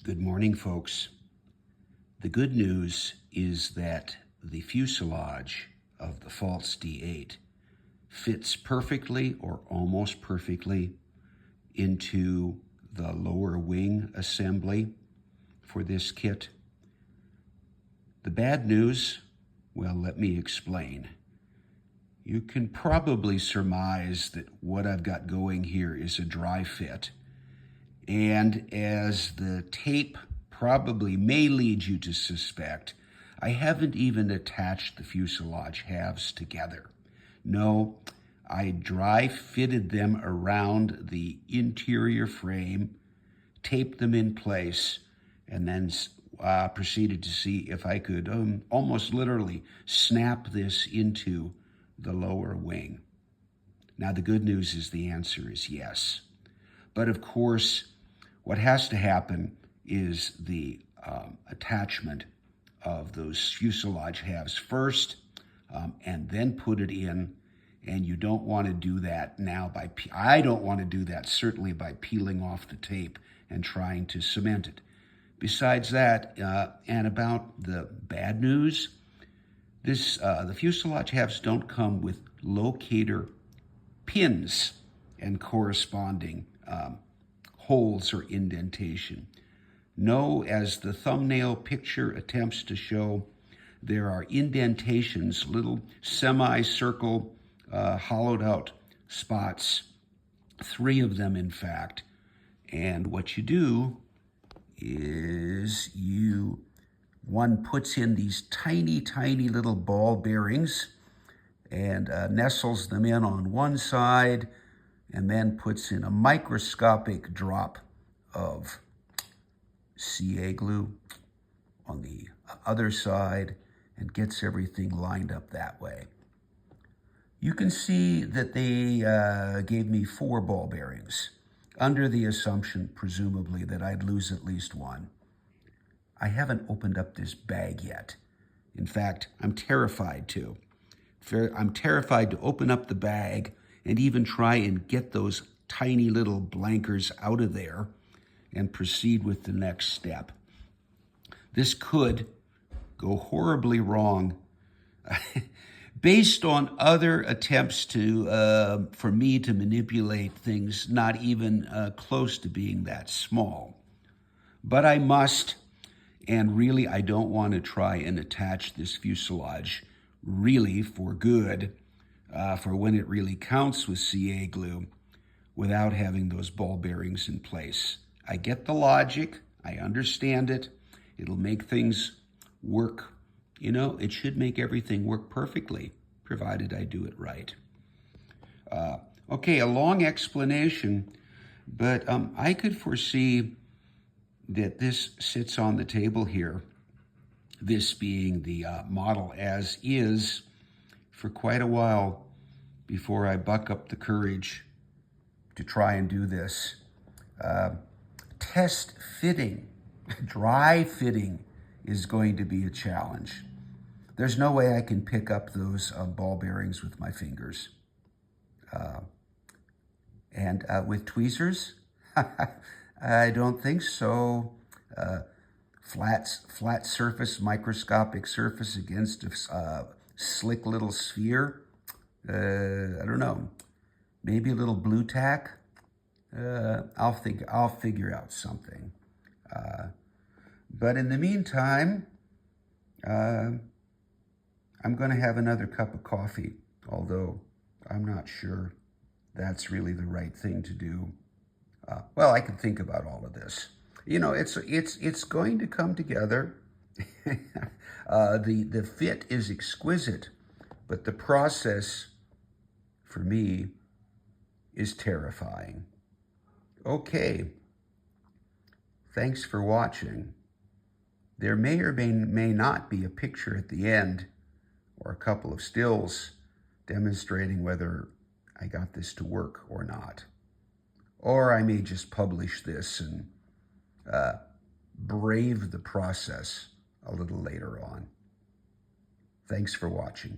Good morning, folks. The good news is that the fuselage of the Pfalz D.VIII fits perfectly or almost perfectly into the lower wing assembly for this kit. The bad news, well, let me explain. You can probably surmise that what I've got going here is a dry fit. And as the tape probably may lead you to suspect, I haven't even attached the fuselage halves together. No, I dry fitted them around the interior frame, taped them in place, and then proceeded to see if I could almost literally snap this into the lower wing. Now, the good news is the answer is yes. But of course, what has to happen is the attachment of those fuselage halves first, and then put it in. And you don't want to do that now I don't want to do that certainly by peeling off the tape and trying to cement it. Besides that, and about the bad news, the fuselage halves don't come with locator pins and corresponding holes or indentation. No, as the thumbnail picture attempts to show, there are indentations, little semicircle hollowed out spots, 3 of them in fact. And what you do is one puts in these tiny, tiny little ball bearings and nestles them in on one side, and then puts in a microscopic drop of CA glue on the other side and gets everything lined up that way. You can see that they gave me 4 ball bearings under the assumption, presumably, that I'd lose at least one. I haven't opened up this bag yet. In fact, I'm terrified to. I'm terrified to open up the bag and even try and get those tiny little blankers out of there and proceed with the next step. This could go horribly wrong based on other attempts for me to manipulate things not even close to being that small. But I must, and really I don't want to try and attach this fuselage really for good, for when it really counts with CA glue, without having those ball bearings in place. I get the logic, I understand it, it'll make things work. You know, it should make everything work perfectly, provided I do it right. Okay, a long explanation, but I could foresee that this sits on the table here, this being the model as is, for quite a while before I buck up the courage to try and do this. Test fitting, dry fitting, is going to be a challenge. There's no way I can pick up those ball bearings with my fingers. And with tweezers, I don't think so. Flat surface, microscopic surface against a slick little sphere. I don't know. Maybe a little blue tack. I'll figure out something. But in the meantime, I'm going to have another cup of coffee, although I'm not sure that's really the right thing to do. Well, I can think about all of this. You know, it's going to come together. The fit is exquisite, but the process, for me, is terrifying. Okay. Thanks for watching. There may or may not be a picture at the end or a couple of stills demonstrating whether I got this to work or not. Or I may just publish this and brave the process a little later on. Thanks for watching.